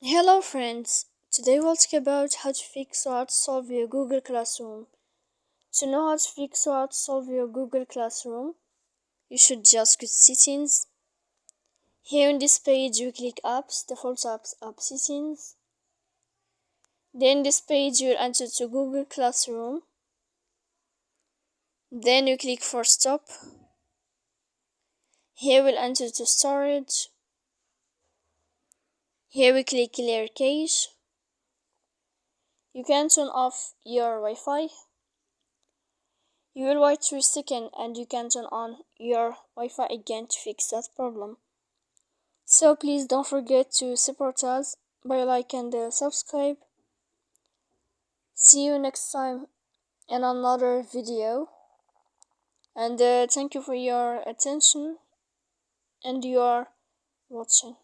Hello friends, today we'll talk about how to fix or how to solve your Google Classroom. To know how to fix or how to solve your Google Classroom, you should just go to settings. Here on this page you click apps, default apps, app settings. Then this page you'll enter to Google Classroom. Then you click for stop. Here we'll enter to storage. Here we click clear cache. You can turn off your Wi-Fi. You will wait 3 seconds and you can turn on your Wi-Fi again to fix that problem. So please don't forget to support us by like and subscribe. See you next time in another video. And thank you for your attention and your watching.